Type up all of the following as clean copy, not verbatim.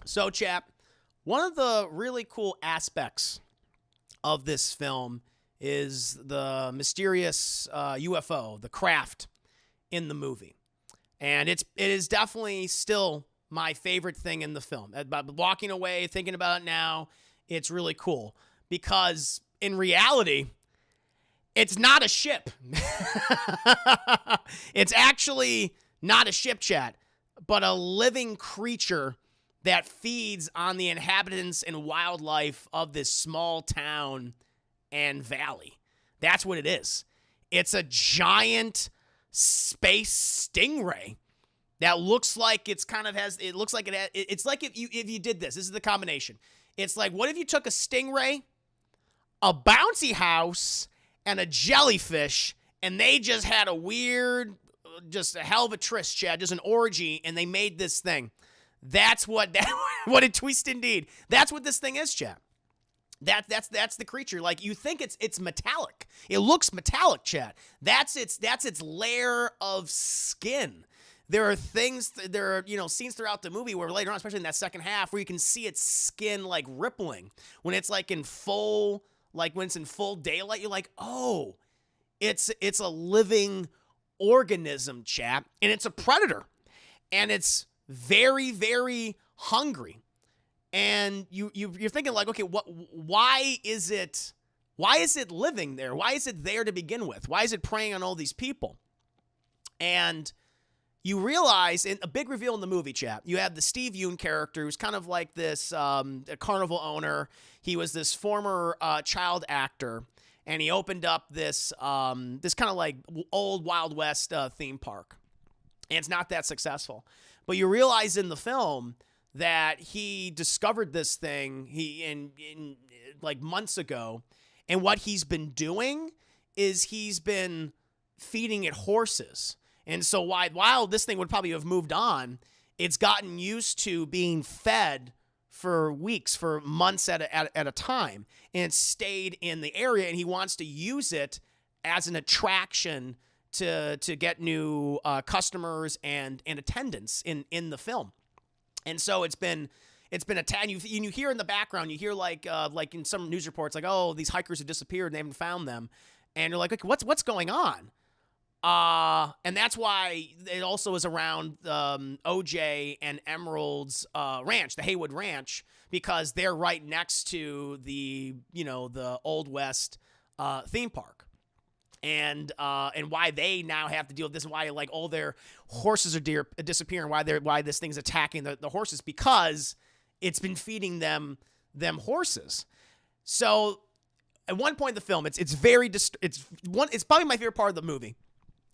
So, chap, one of the really cool aspects of this film is the mysterious UFO, the craft in the movie. And it is definitely still my favorite thing in the film. Walking away, thinking about it now, it's really cool. Because in reality, it's not a ship. It's actually not a ship, chat, but a living creature that feeds on the inhabitants and wildlife of this small town and valley. That's what it is. It's a giant space stingray that looks like it's kind of has, it looks like it's like if you did this is the combination. It's like, what if you took a stingray, a bouncy house, and a jellyfish, and they just had a weird, just a hell of a tryst, Chad, just an orgy, and they made this thing. That's what a twist indeed. That's what this thing is, Chad. That's the creature. Like, you think it's metallic. It looks metallic, Chad. That's its layer of skin. There are scenes throughout the movie where later on, especially in that second half, where you can see its skin like rippling when it's like in full, like when it's in full daylight. You're like, oh, it's a living organism, chap, and it's a predator, and it's very, very hungry. And you're thinking like, okay, why is it living there? Why is it there to begin with? Why is it preying on all these people? And you realize, in a big reveal in the movie, chap, you have the Steve Yeun character, who's kind of like this a carnival owner. He was this former child actor, and he opened up this kind of like old Wild West theme park. And it's not that successful. But you realize in the film that he discovered this thing in like months ago, and what he's been doing is he's been feeding it horses. And so while this thing would probably have moved on, it's gotten used to being fed for weeks, for months at a time, and it stayed in the area, and he wants to use it as an attraction to get new customers and attendance in the film. And so it's been a tag. You hear in the background, you hear like in some news reports, like, oh, these hikers have disappeared and they haven't found them, and you're like, okay, what's going on? And that's why it also is around OJ and Emerald's ranch, the Haywood Ranch, because they're right next to the Old West theme park. And why they now have to deal with this, and why like all their horses are disappearing, why this thing's attacking the horses, because it's been feeding them horses. So at one point in the film, it's probably my favorite part of the movie,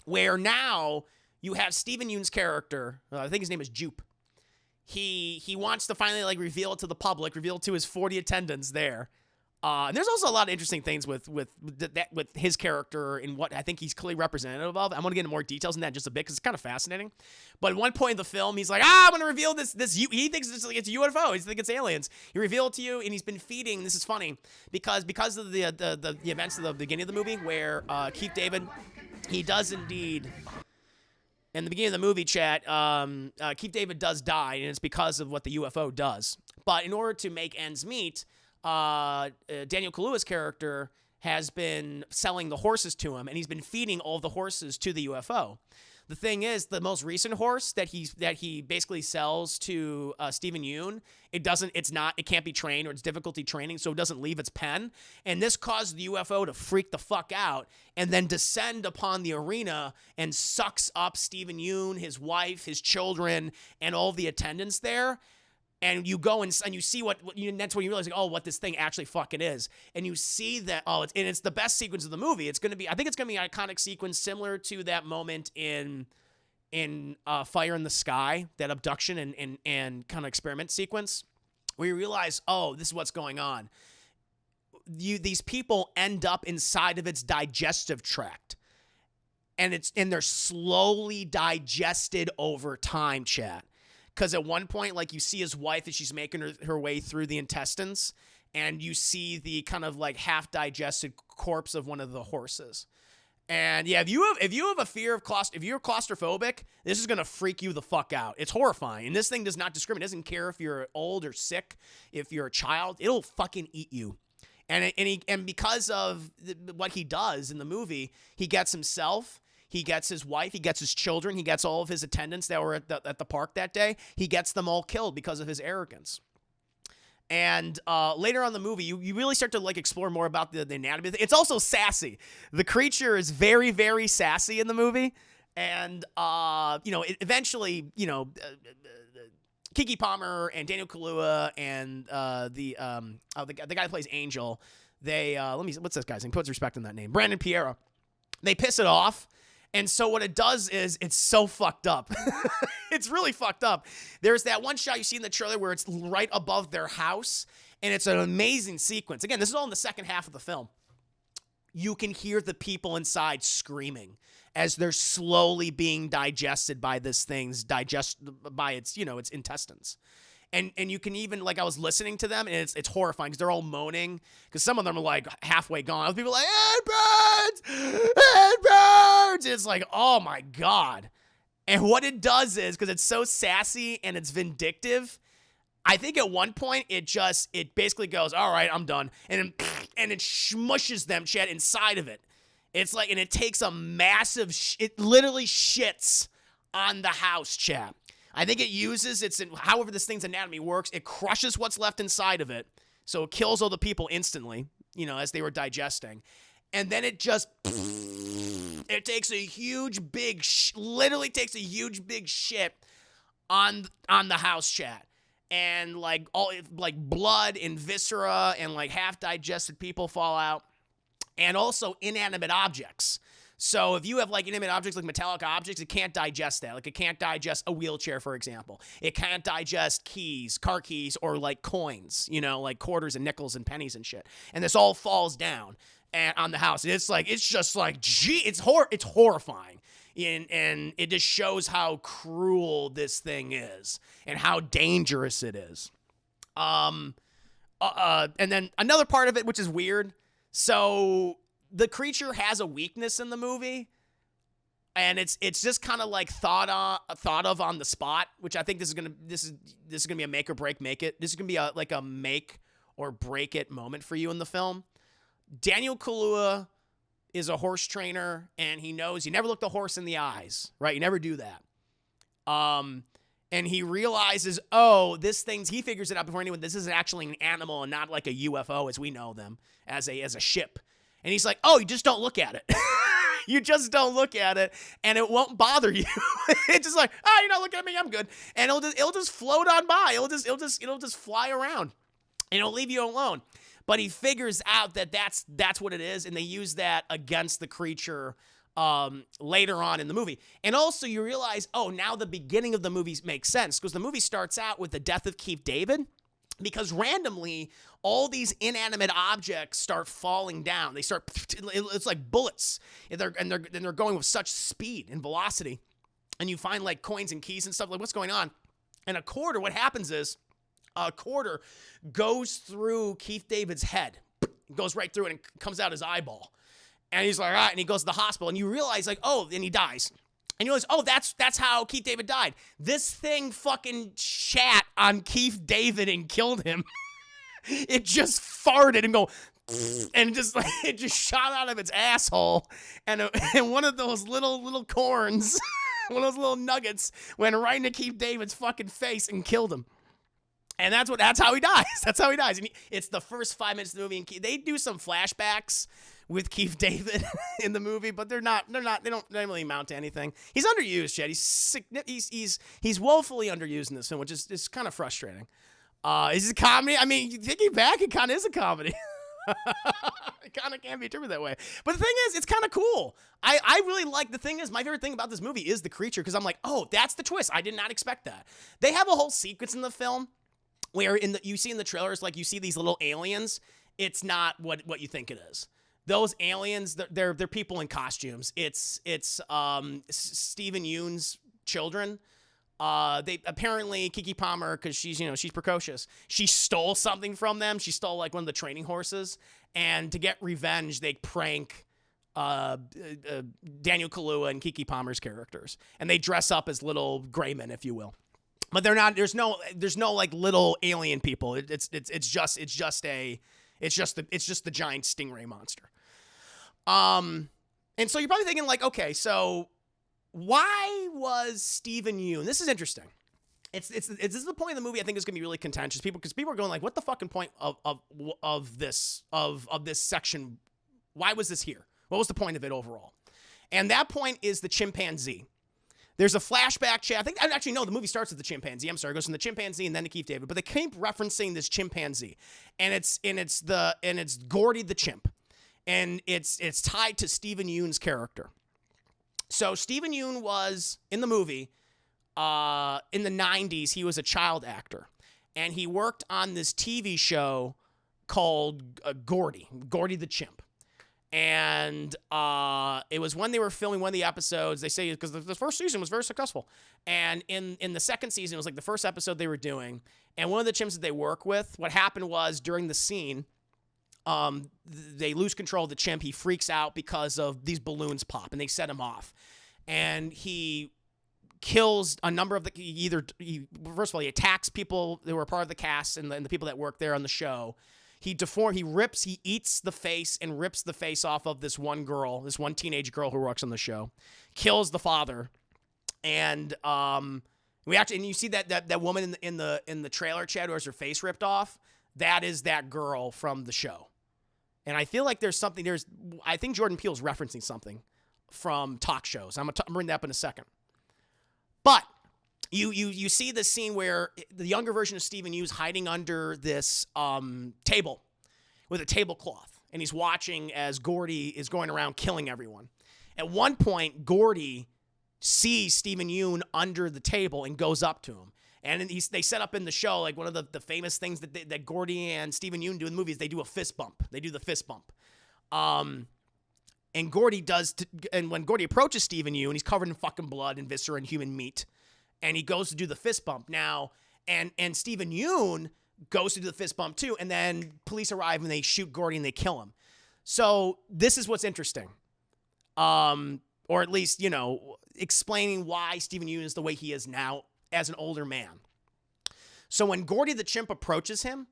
where now you have Steven Yeun's character, I think his name is Jupe. He wants to finally like reveal it to the public, reveal it to his 40 attendants there. And there's also a lot of interesting things with his character and what I think he's clearly representative of. I'm going to get into more details in that in just a bit because it's kind of fascinating. But at one point in the film, he's like, I'm going to reveal this. He thinks it's a UFO. He thinks it's aliens. He revealed it to you, and he's been feeding. This is funny because of the events of the beginning of the movie where Keith David, he does indeed. In the beginning of the movie, chat, Keith David does die, and it's because of what the UFO does. But in order to make ends meet, Daniel Kaluuya's character has been selling the horses to him, and he's been feeding all the horses to the UFO. The thing is, the most recent horse that he basically sells to Steven Yeun, it can't be trained, or it's difficulty training, so it doesn't leave its pen. And this caused the UFO to freak the fuck out and then descend upon the arena and sucks up Steven Yeun, his wife, his children, and all the attendants there. And you go and you see that's when you realize, like, oh, what this thing actually fucking is. And you see that, it's the best sequence of the movie. I think it's going to be an iconic sequence similar to that moment in Fire in the Sky, that abduction and kind of experiment sequence, where you realize, oh, this is what's going on. These people end up inside of its digestive tract. And they're slowly digested over time, chat. Because at one point, like, you see his wife as she's making her way through the intestines, and you see the kind of like half-digested corpse of one of the horses. And yeah, if you have a fear of if you're claustrophobic, this is gonna freak you the fuck out. It's horrifying. And this thing does not discriminate. It doesn't care if you're old or sick, if you're a child. It'll fucking eat you. And because of what he does in the movie, he gets himself, he gets his wife, he gets his children, he gets all of his attendants that were at the park that day. He gets them all killed because of his arrogance. And later on in the movie, you really start to like explore more about the anatomy. It's also sassy. The creature is very, very sassy in the movie. And, eventually, Keke Palmer and Daniel Kaluuya and the guy that plays Angel, they, what's this guy's name? Put respect on that name. Brandon Perea. They piss it off. And so what it does is it's so fucked up. It's really fucked up. There's that one shot you see in the trailer where it's right above their house, and it's an amazing sequence. Again, this is all in the second half of the film. You can hear the people inside screaming as they're slowly being digested by this thing's by its intestines. And you can even, like, I was listening to them, and it's horrifying because they're all moaning because some of them are, like, halfway gone. Other people are like, it burns! It burns! And it's like, oh, my God. And what it does is, because it's so sassy and it's vindictive, I think at one point it basically goes, all right, I'm done. And it smushes them, Chad, inside of it. It's like, and it takes a massive, it literally shits on the house, Chad. I think it uses however this thing's anatomy works, it crushes what's left inside of it, so it kills all the people instantly, as they were digesting. And then it just, it takes a huge big, literally takes a huge big shit on the house, chat. And like blood and viscera and like half digested people fall out. And also inanimate objects. So if you have like inanimate objects, like metallic objects, it can't digest that. Like it can't digest a wheelchair, for example. It can't digest keys, car keys, or like coins, like quarters and nickels and pennies and shit. And this all falls down on the house. And it's horrifying. And it just shows how cruel this thing is and how dangerous it is. And then another part of it, which is weird. So the creature has a weakness in the movie, and it's just kind of like thought of on the spot, which I think this is gonna be a make or break make it. This is gonna be a make or break it moment for you in the film. Daniel Kaluuya is a horse trainer, and he knows you never look the horse in the eyes, right? You never do that. And he realizes, he figures it out before anyone. This is actually an animal and not like a UFO as we know them as a ship. And he's like, you just don't look at it. You just don't look at it, and it won't bother you. It's just like, you're not looking at me, I'm good. And it'll just float on by. It'll just fly around, and it'll leave you alone. But he figures out that that's what it is, and they use that against the creature later on in the movie. And also you realize, now the beginning of the movie makes sense, because the movie starts out with the death of Keith David, because randomly all these inanimate objects start falling down. It's like bullets, and they're going with such speed and velocity. And you find like coins and keys and stuff, like what's going on? And what happens is a quarter goes through Keith David's head, goes right through it and comes out his eyeball. And he's like, all right, and he goes to the hospital, and you realize like, and he dies. And you realize, that's how Keith David died. This thing fucking shat on Keith David and killed him. It just farted and it just shot out of its asshole. And one of those little corns, one of those little nuggets went right into Keith David's fucking face and killed him. And that's how he dies. That's how he dies. And it's the first 5 minutes of the movie. And they do some flashbacks with Keith David in the movie, but they don't really amount to anything. He's underused, Chad. He's woefully underused in this film, which is kind of frustrating. Is it a comedy? I mean, thinking back, it kind of is a comedy. It kind of can be interpreted that way. But the thing is, it's kind of cool. I really like, the thing is, my favorite thing about this movie is the creature, because I'm like, that's the twist. I did not expect that. They have a whole sequence in the film where you see in the trailers, like you see these little aliens. It's not what you think it is. Those aliens, they're people in costumes. It's Stephen Yeun's children. They apparently, Keke Palmer, because she's precocious, she stole something from them. She stole like one of the training horses, and to get revenge, they prank Daniel Kaluuya and Keke Palmer's characters, and they dress up as little gray men, if you will. But they're not. There's no like little alien people. It's just the giant stingray monster. And so you're probably thinking like, okay, so why was Steven Yeun? This is interesting. This is the point of the movie I think is going to be really contentious, because people are going like, what the fucking point of this section? Why was this here? What was the point of it overall? And that point is the chimpanzee. There's a flashback chat. I think actually no, the movie starts with the chimpanzee. I'm sorry, it goes from the chimpanzee and then to Keith David, but they keep referencing this chimpanzee, and it's Gordy the chimp, and it's tied to Steven Yeun's character. So Steven Yeun was in the movie in the 90s. He was a child actor, and he worked on this TV show called Gordy the chimp. And it was when they were filming one of the episodes, they say, because the first season was very successful. And in the second season, it was like the first episode they were doing. And one of the chimps that they work with, what happened was during the scene, they lose control of the chimp. He freaks out because of these balloons pop, and they set him off. And he kills a number of first of all, he attacks people that were part of the cast and the people that work there on the show. He eats the face and rips the face off of this one teenage girl who works on the show, kills the father, and you see that woman in the trailer, Chad, who has her face ripped off. That is that girl from the show, and I feel like I think Jordan Peele's referencing something from talk shows. I'm gonna bring that up in a second, but. You see the scene where the younger version of Steven Yeun's hiding under this table with a tablecloth, and he's watching as Gordy is going around killing everyone. At one point, Gordy sees Steven Yeun under the table and goes up to him. And they set up in the show, like one of the famous things that Gordy and Steven Yeun do in the movies, they do a fist bump. They do the fist bump. And Gordy and when Gordy approaches Steven Yeun, he's covered in fucking blood and viscera and human meat. And he goes to do the fist bump now, and Steven Yeun goes to do the fist bump too, and then police arrive and they shoot Gordy and they kill him. So this is what's interesting, or at least explaining why Steven Yeun is the way he is now as an older man. So when Gordy the chimp approaches him,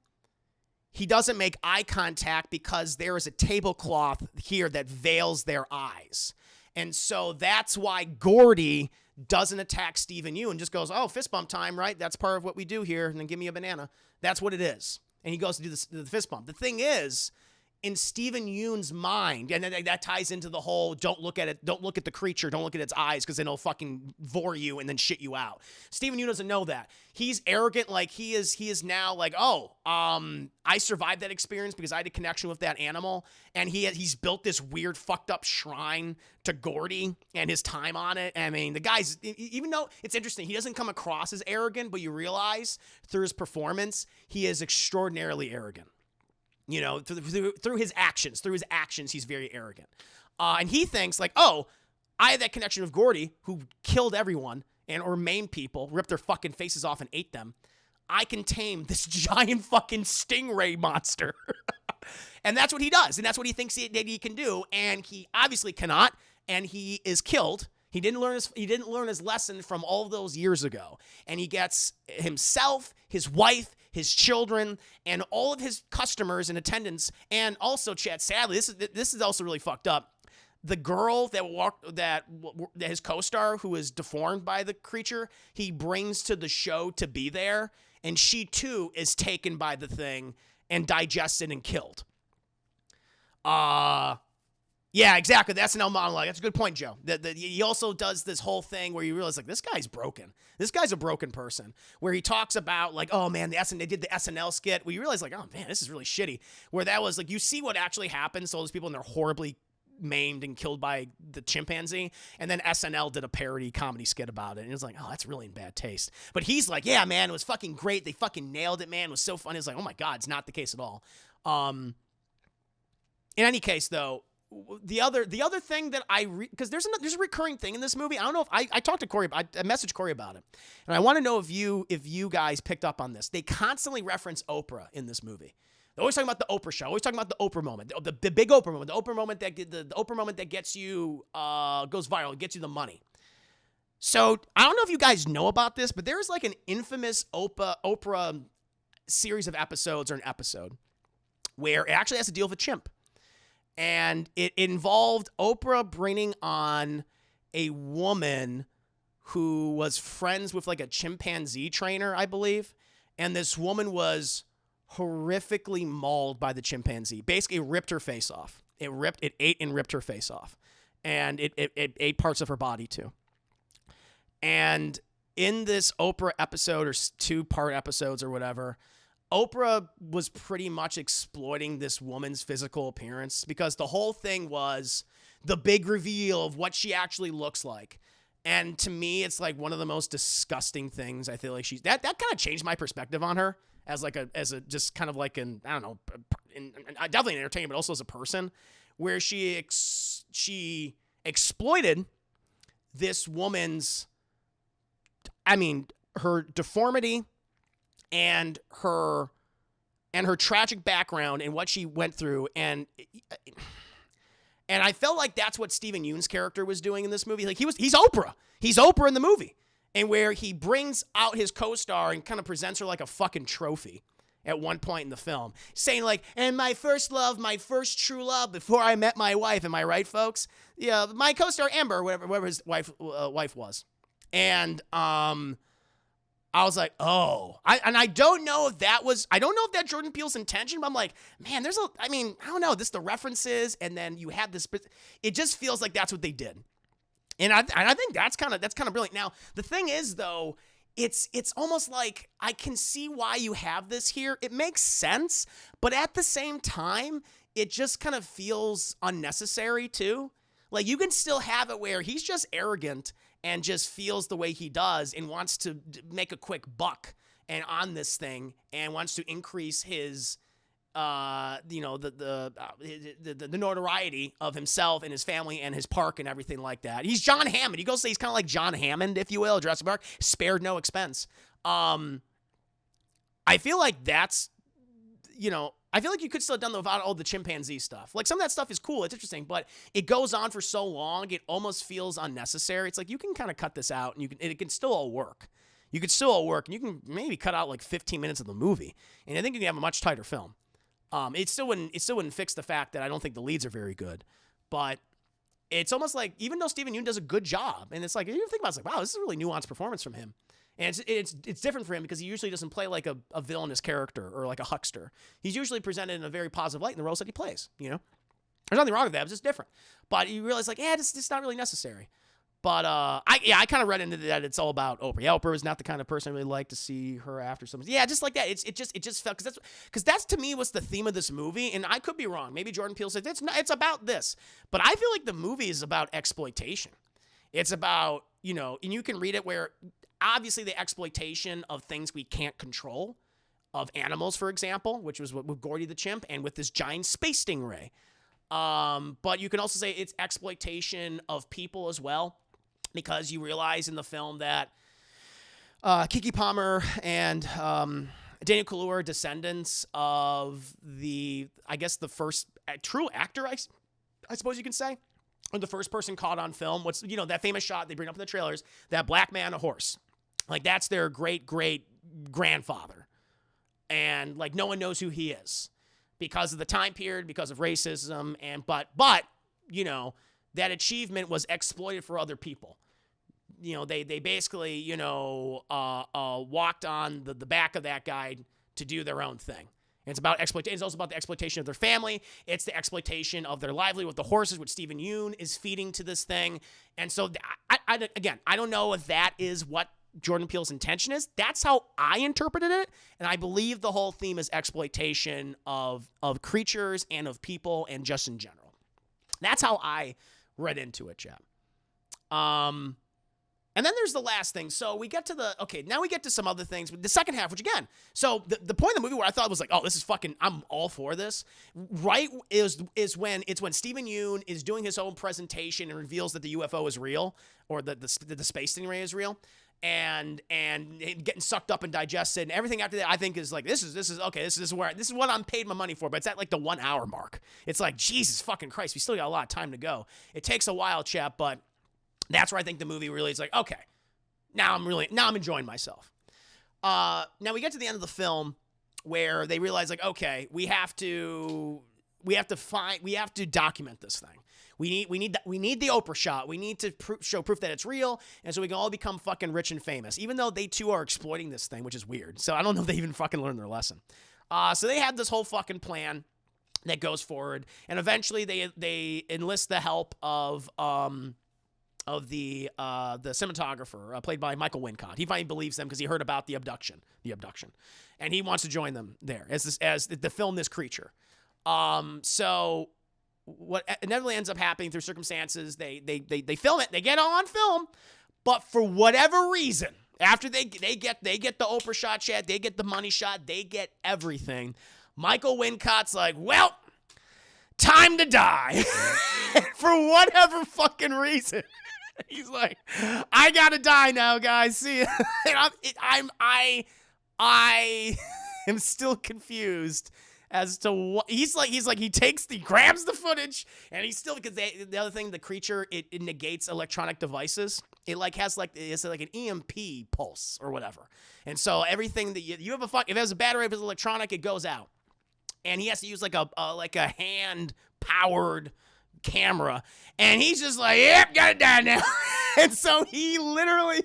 he doesn't make eye contact because there is a tablecloth here that veils their eyes, and so that's why Gordy doesn't attack Steven Yeun and just goes, oh, fist bump time, right? That's part of what we do here, and then give me a banana. That's what it is. And he goes to do the fist bump. The thing is, in Steven Yeun's mind, and that ties into the whole don't look at the creature, don't look at its eyes, because then it'll fucking vor you and then shit you out. Steven Yeun doesn't know that. He's arrogant, like he is now like, I survived that experience because I had a connection with that animal, and he's built this weird fucked up shrine to Gordy and his time on it. I mean, the guy's, even though it's interesting, he doesn't come across as arrogant, but you realize through his performance, he is extraordinarily arrogant. Through his actions, he's very arrogant. And he thinks like, oh, I had that connection with Gordy, who killed everyone or maimed people, ripped their fucking faces off and ate them. I can tame this giant fucking stingray monster. And that's what he does. And that's what he thinks that he can do. And he obviously cannot. And he is killed. He didn't learn his lesson from all those years ago. And he gets himself, his wife, his children, and all of his customers in attendance. And also, Chad, sadly, this is also really fucked up. The girl that his co-star, who is deformed by the creature, he brings to the show to be there, and she too is taken by the thing and digested and killed. Yeah, exactly. That's an SNL monologue. That's a good point, Joe. He also does this whole thing where you realize, like, this guy's broken. This guy's a broken person. Where he talks about, like, oh, man, they did the SNL skit. Where you realize, like, oh, man, this is really shitty. Where that was, like, you see what actually happens to all those people, and they're horribly maimed and killed by the chimpanzee. And then SNL did a parody comedy skit about it. And it was like, oh, that's really in bad taste. But he's like, yeah, man, it was fucking great. They fucking nailed it, man. It was so funny. It's like, oh, my God, it's not the case at all. In any case, though, the other thing that because there's a recurring thing in this movie. I don't know if I talked to Corey. I messaged Corey about it, and I want to know if you guys picked up on this. They constantly reference Oprah in this movie. They're always talking about the Oprah show. Always talking about the Oprah moment, the big Oprah moment, the Oprah moment the Oprah moment that gets you goes viral, gets you the money. So I don't know if you guys know about this, but there's like an infamous Oprah series of episodes, or an episode where it actually has to deal with a chimp, and it involved Oprah bringing on a woman who was friends with like a chimpanzee trainer, I believe, and this woman was horrifically mauled by the chimpanzee. Basically, it ripped her face off. It ate and ripped her face off, and it ate parts of her body too. And in this Oprah episode, or 2-part episodes or whatever, Oprah was pretty much exploiting this woman's physical appearance, because the whole thing was the big reveal of what she actually looks like. And to me, it's like one of the most disgusting things. I feel like that kind of changed my perspective on her as a just kind of like an, I don't know, definitely an entertainer, but also as a person, where she exploited this woman's, her deformity and her tragic background and what she went through. And I felt like that's what Steven Yeun's character was doing in this movie. Like he's Oprah. He's Oprah in the movie. And where he brings out his co-star and kind of presents her like a fucking trophy at one point in the film, saying like, and my first love, my first true love before I met my wife. Am I right, folks? Yeah, my co-star Amber, whatever his wife was. And I was like, oh, I don't know if that Jordan Peele's intention, but I'm like, man, I don't know, the references, and then you have this, it just feels like that's what they did. And I think that's kind of brilliant. Now, the thing is though, it's almost like I can see why you have this here. It makes sense, but at the same time, it just kind of feels unnecessary too. Like you can still have it where he's just arrogant and just feels the way he does and wants to make a quick buck and on this thing, and wants to increase his, the notoriety of himself and his family and his park and everything like that. He's John Hammond. You go say he's kind of like John Hammond, if you will, Jurassic Park, spared no expense. I feel like that's, I feel like you could still have done without all the chimpanzee stuff. Like some of that stuff is cool, it's interesting, but it goes on for so long, it almost feels unnecessary. It's like you can kind of cut this out, and it can still all work. You could still all work, and you can maybe cut out like 15 minutes of the movie, and I think you can have a much tighter film. It still wouldn't fix the fact that I don't think the leads are very good, but it's almost like, even though Steven Yeun does a good job, and it's like, you think about it, it's like, wow, this is a really nuanced performance from him. And it's different for him because he usually doesn't play like a villainous character or like a huckster. He's usually presented in a very positive light in the roles that he plays, There's nothing wrong with that, it's just different. But you realize like, it's not really necessary. But I kind of read into that it's all about Oprah. Yeah, Oprah is not the kind of person I really like to see her after someone. Yeah, just like that. It just felt, because that's to me what's the theme of this movie, and I could be wrong. Maybe Jordan Peele said it's about this, but I feel like the movie is about exploitation. It's about, and you can read it where obviously the exploitation of things we can't control, of animals, for example, which was with Gordy the chimp and with this giant space stingray. But you can also say it's exploitation of people as well, because you realize in the film that Keke Palmer and Daniel Kaluuya are descendants of the first true actor, I suppose you can say, or the first person caught on film. What's, that famous shot they bring up in the trailers, that black man, a horse. Like, that's their great-great-grandfather. And, like, no one knows who he is because of the time period, because of racism, but that achievement was exploited for other people. They basically, walked on the back of that guy to do their own thing. And it's about exploitation. It's also about the exploitation of their family. It's the exploitation of their livelihood with the horses, which Steven Yeun is feeding to this thing. And so, again, I don't know if that is what Jordan Peele's intention is. That's how I interpreted it. And I believe the whole theme is exploitation of creatures and of people and just in general. That's how I read into it, Jeff. And then there's the last thing. So we get to now we get to some other things. The second half, which again, so the point of the movie where I thought was like, oh, this is fucking, I'm all for this, right, is when Steven Yeun is doing his own presentation and reveals that the UFO is real, or that the space stingray is real. and getting sucked up and digested, and everything after that I think is like this is okay, this is what I'm paid my money for, but it's at like the 1 hour mark. It's like, Jesus fucking Christ, we still got a lot of time to go. It takes a while, chap, but that's where I think the movie really is like, okay, now I'm enjoying myself. Now we get to the end of the film where they realize like, okay, we have to document this thing. We need the Oprah shot. We need to show proof that it's real, and so we can all become fucking rich and famous. Even though they too are exploiting this thing, which is weird. So I don't know if they even fucking learned their lesson. So they have this whole fucking plan that goes forward, and eventually they enlist the help of the cinematographer played by Michael Wincott. He finally believes them because he heard about the abduction, and he wants to join them there as the film This Creature. So what inevitably ends up happening through circumstances, they film it, they get it on film, but for whatever reason, after they get the Oprah shot, they get the money shot, they get everything. Michael Wincott's like, well, time to die. For whatever fucking reason. He's like, I gotta die now, guys. See ya. And I am still confused as to what he grabs the footage, and he's still, because the other thing, the creature, it negates electronic devices. It has an EMP pulse or whatever, and so everything that you have if it has a battery, if it's electronic, it goes out, and he has to use like a hand powered camera, and he's just like, yep, gotta die now. And so he literally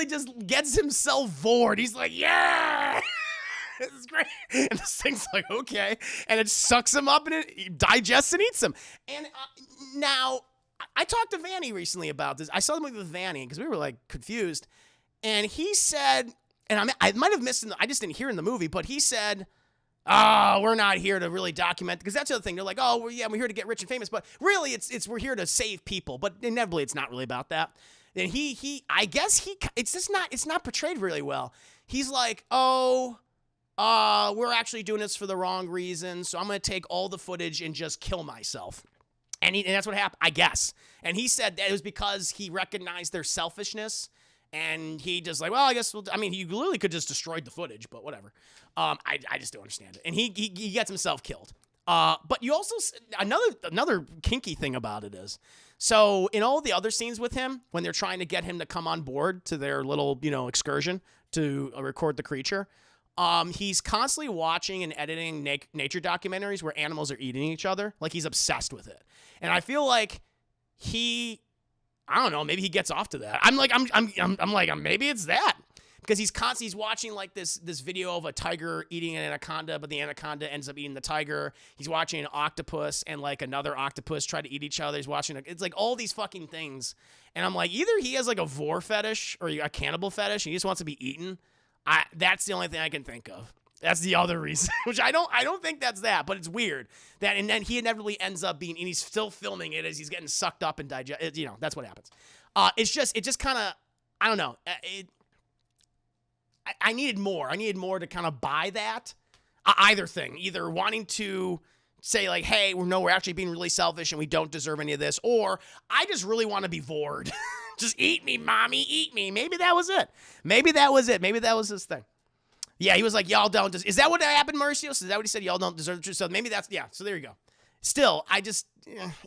just gets himself bored. He's like, yeah. This is great. And this thing's like, okay. And it sucks him up and it digests and eats him. And now, I talked to Vanny recently about this. I saw the movie with Vanny because we were like confused. And he said, and I might have missed it, I just didn't hear in the movie, but he said, oh, we're not here to really document, because that's the other thing. They're like, oh, well, yeah, we're here to get rich and famous. But really, we're here to save people. But inevitably, it's not really about that. And it's not portrayed really well. He's like, oh, we're actually doing this for the wrong reason, so I'm going to take all the footage and just kill myself. And that's what happened, I guess. And he said that it was because he recognized their selfishness, and he just like, well, I guess, he literally could just destroyed the footage, but whatever. I just don't understand it. And he gets himself killed. But you also, another kinky thing about it is, so in all the other scenes with him, when they're trying to get him to come on board to their little, excursion to record the creature, he's constantly watching and editing nature documentaries where animals are eating each other. Like, he's obsessed with it. And I feel like I don't know, maybe he gets off to that. I'm like, maybe it's that. Because he's watching like this video of a tiger eating an anaconda, but the anaconda ends up eating the tiger. He's watching an octopus and like another octopus try to eat each other. He's watching, it's like all these fucking things. And I'm like, either he has like a vor fetish or a cannibal fetish and he just wants to be eaten. That's the only thing I can think of. That's the other reason, which I don't think that's that, but it's weird that, and then he inevitably ends up being, and he's still filming it as he's getting sucked up and digest. That's what happens. It just kind of, I don't know. I needed more. I needed more to kind of buy that. Either thing, either wanting to say like, hey, we're actually being really selfish and we don't deserve any of this, or I just really want to be bored. Just eat me, mommy, eat me. Maybe that was it. Maybe that was his thing. Yeah, he was like, y'all don't. Is that what happened, Mauricio? Is that what he said? Y'all don't deserve the truth. So maybe that's, yeah. So there you go. Still,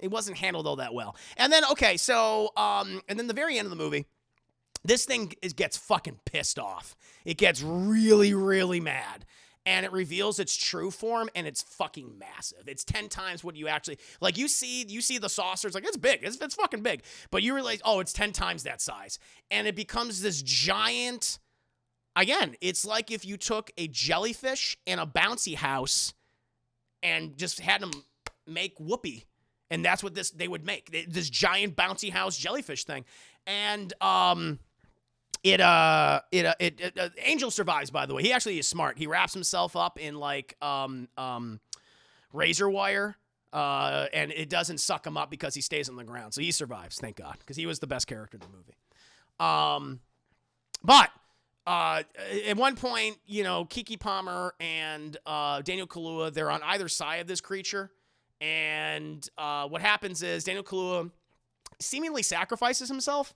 it wasn't handled all that well. And then, okay, so, and then the very end of the movie, this thing gets fucking pissed off. It gets really, really mad. And it reveals its true form, and it's fucking massive. It's 10 times what you actually, like, you see the saucer, it's like, it's big, it's fucking big. But you realize, oh, it's 10 times that size. And it becomes this giant, again, it's like if you took a jellyfish and a bouncy house and just had them make whoopee. And that's what they would make, this giant bouncy house jellyfish thing. And, Angel survives, by the way. He actually is smart. He wraps himself up in like razor wire, and it doesn't suck him up because he stays on the ground. So he survives, thank God, because he was the best character in the movie. But at one point, Keke Palmer and Daniel Kaluuya, they're on either side of this creature, and what happens is Daniel Kaluuya seemingly sacrifices himself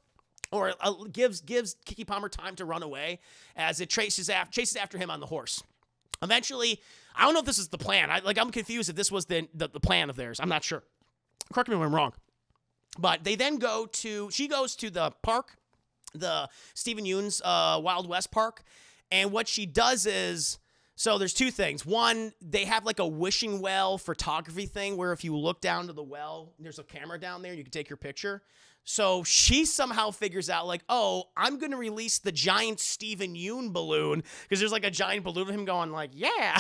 or gives Keke Palmer time to run away as it chases after him on the horse. Eventually, I don't know if this is the plan. I'm confused if this was the plan of theirs. I'm not sure. Correct me if I'm wrong. But they then she goes to the park, the Stephen Yeun's Wild West Park, and what she does is, so there's two things. One, they have like a wishing well photography thing where if you look down to the well, there's a camera down there, you can take your picture. So she somehow figures out like, oh, I'm going to release the giant Stephen Yeun balloon because there's like a giant balloon of him going like, yeah,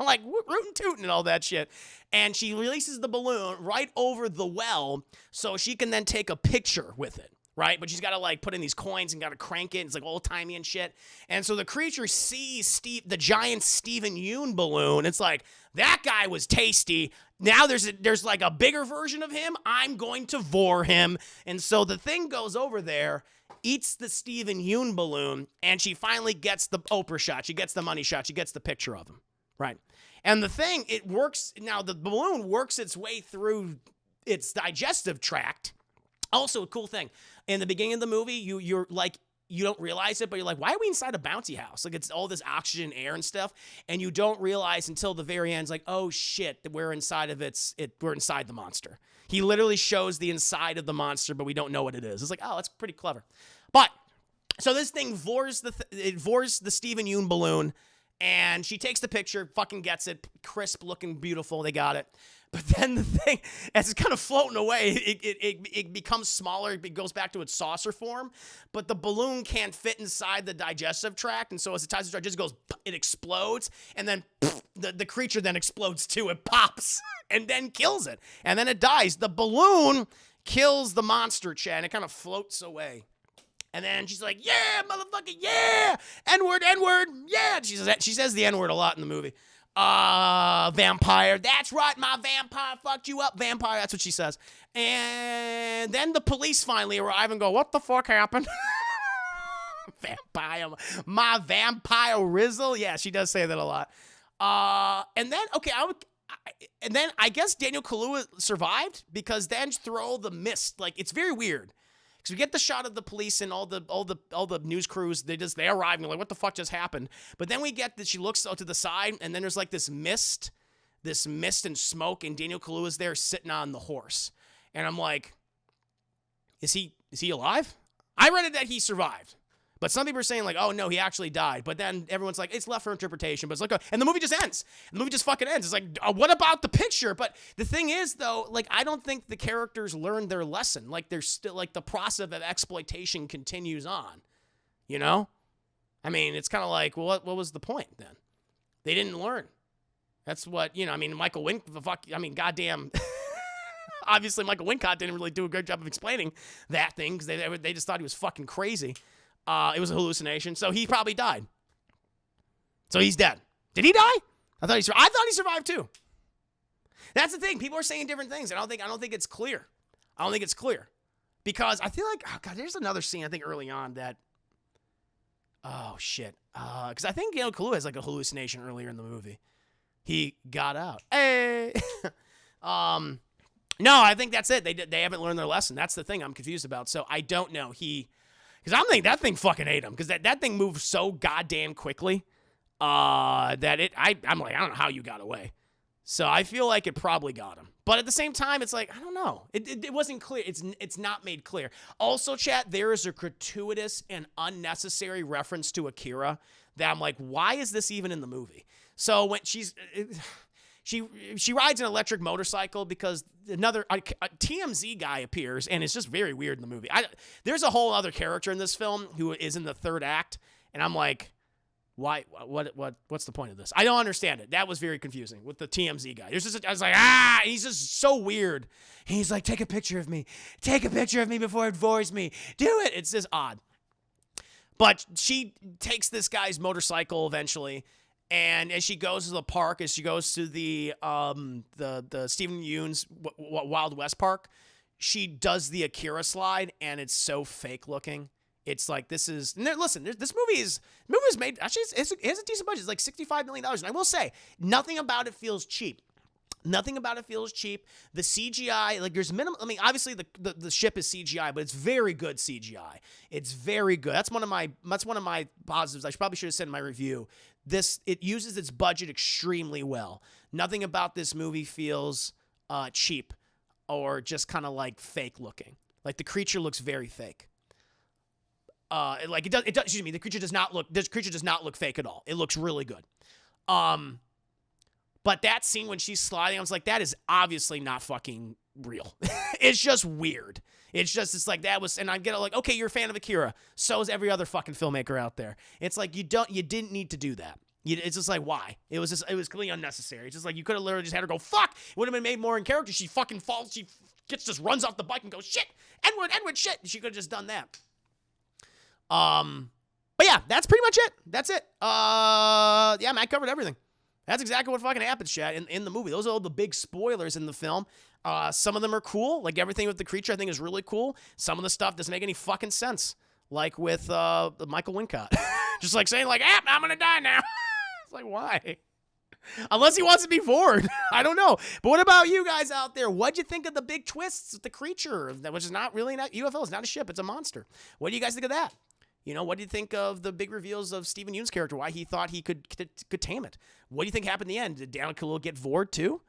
like rootin' tootin' and all that shit. And she releases the balloon right over the well so she can then take a picture with it. Right? But she's got to like put in these coins and got to crank it. It's like old timey and shit. And so the creature sees the giant Stephen Yeun balloon. It's like, that guy was tasty. Now there's like a bigger version of him. I'm going to vor him. And so the thing goes over there, eats the Stephen Yeun balloon, and she finally gets the Oprah shot. She gets the money shot. She gets the picture of him. Right? And the thing, it works. Now the balloon works its way through its digestive tract. Also, a cool thing. In the beginning of the movie, you're like, you don't realize it, but you're like, why are we inside a bouncy house? Like, it's all this oxygen, air, and stuff, and you don't realize until the very end, it's like, oh shit, that we're inside of we're inside the monster. He literally shows the inside of the monster, but we don't know what it is. It's like, oh, that's pretty clever. But so this thing vores the Stephen Yeun balloon, and she takes the picture, fucking gets it, crisp looking, beautiful. They got it. But then the thing, as it's kind of floating away, it becomes smaller. It goes back to its saucer form. But the balloon can't fit inside the digestive tract. And so as the digestive tract just goes, it explodes. And then the creature then explodes too. It pops and then kills it. And then it dies. The balloon kills the monster, Chad. And it kind of floats away. And then she's like, yeah, motherfucker, yeah. N-word, yeah. She says the N-word a lot in the movie. Vampire. That's right, my vampire fucked you up, vampire. That's what she says. And then the police finally arrive and go, what the fuck happened? Vampire. My vampire Rizzle. Yeah, she does say that a lot. And then, okay, I guess Daniel Kaluuya survived because then throw the mist. Like, it's very weird. Because we get the shot of the police and all the news crews, they arrive and they're like, what the fuck just happened? But then we get that she looks out to the side and then there's like this mist and smoke, and Daniel Kaluuya's there sitting on the horse. And I'm like, is he alive? I read it that he survived. But some people are saying like, oh no, he actually died. But then everyone's like, it's left for interpretation. But it's like, and the movie just ends. The movie just fucking ends. It's like, what about the picture? But the thing is though, like, I don't think the characters learned their lesson. Like, there's still like the process of exploitation continues on. You know? I mean, it's kind of like, well, what was the point then? They didn't learn. That's what, I mean, goddamn. Obviously, Michael Wincott didn't really do a good job of explaining that thing because they just thought he was fucking crazy. It was a hallucination, so he probably died. So he's dead. Did he die? I thought he survived too. That's the thing. People are saying different things. I don't think it's clear. I don't think it's clear because I feel like, oh god, there's another scene I think early on that. Oh shit. Because I think Kaluuya has like a hallucination earlier in the movie. He got out. Hey. No, I think that's it. They haven't learned their lesson. That's the thing I'm confused about. So I don't know. Because I'm thinking that thing fucking ate him. Because that thing moved so goddamn quickly I'm like, I don't know how you got away. So I feel like it probably got him. But at the same time, it's like, I don't know. It wasn't clear. It's not made clear. Also, chat, there is a gratuitous and unnecessary reference to Akira that I'm like, why is this even in the movie? So when she rides an electric motorcycle because a TMZ guy appears, and it's just very weird in the movie. There's a whole other character in this film who is in the third act, and I'm like, why? What's the point of this? I don't understand it. That was very confusing with the TMZ guy. I was like, he's just so weird. He's like, take a picture of me before it vores me. Do it. It's just odd. But she takes this guy's motorcycle eventually. And as she goes to the park, as she goes to the Stephen Yeun's Wild West Park, she does the Akira slide, and it's so fake looking. It's like this movie is made. Actually, it has a decent budget. It's like $65 million. And I will say, nothing about it feels cheap. Nothing about it feels cheap. The CGI, like there's minimum. I mean, obviously the ship is CGI, but it's very good CGI. It's very good. That's one of my positives. I probably should have said in my review. It uses its budget extremely well. Nothing about this movie feels cheap or just kind of like fake looking. Like the creature looks very fake. Like it does. Excuse me. The creature does not look. This creature does not look fake at all. It looks really good. But that scene when she's sliding, I was like, that is obviously not fucking real. It's just weird. It's like that was, and I get it, like, okay, you're a fan of Akira. So is every other fucking filmmaker out there. It's like, you didn't need to do that. It's just like, why? It was completely unnecessary. It's just like, you could have literally just had her go, fuck. It would have been made more in character. She fucking falls. She just runs off the bike and goes, shit, Edward, shit. She could have just done that. But yeah, that's pretty much it. That's it. Yeah, Matt covered everything. That's exactly what fucking happens, chat, in the movie. Those are all the big spoilers in the film. Some of them are cool. Like, everything with the creature I think is really cool. Some of the stuff doesn't make any fucking sense. Like with Michael Wincott. Just like saying, like, I'm going to die now. It's like, why? Unless he wants to be bored. I don't know. But what about you guys out there? What'd you think of the big twists with the creature? Which is not really UFO. It's not a ship. It's a monster. What do you guys think of that? You know, what do you think of the big reveals of Steven Yeun's character? Why he thought he could tame it? What do you think happened in the end? Did Daniel Kaluuya get vored too?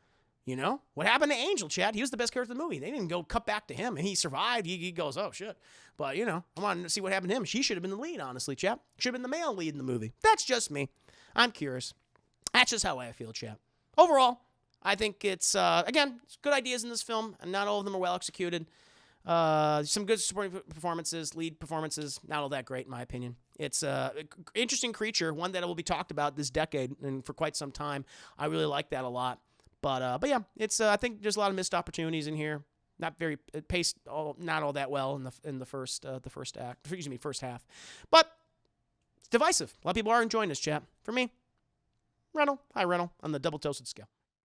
You know? What happened to Angel, Chad? He was the best character in the movie. They didn't go cut back to him, and he survived. He goes, oh, shit. But, you know, I wanted to see what happened to him. She should have been the lead, honestly, Chad. Should have been the male lead in the movie. That's just me. I'm curious. That's just how I feel, Chad. Overall, I think it's, again, it's good ideas in this film, and not all of them are well executed. Some good supporting performances, lead performances, not all that great in my opinion. It's an interesting creature, one that will be talked about this decade and for quite some time. I really like that a lot. But yeah, it's I think there's a lot of missed opportunities in here. Not very paced, not all that well in the first act. Excuse me, first half. But it's divisive. A lot of people are enjoying this, chat. For me, Rennell, high Rennell on the double toasted scale.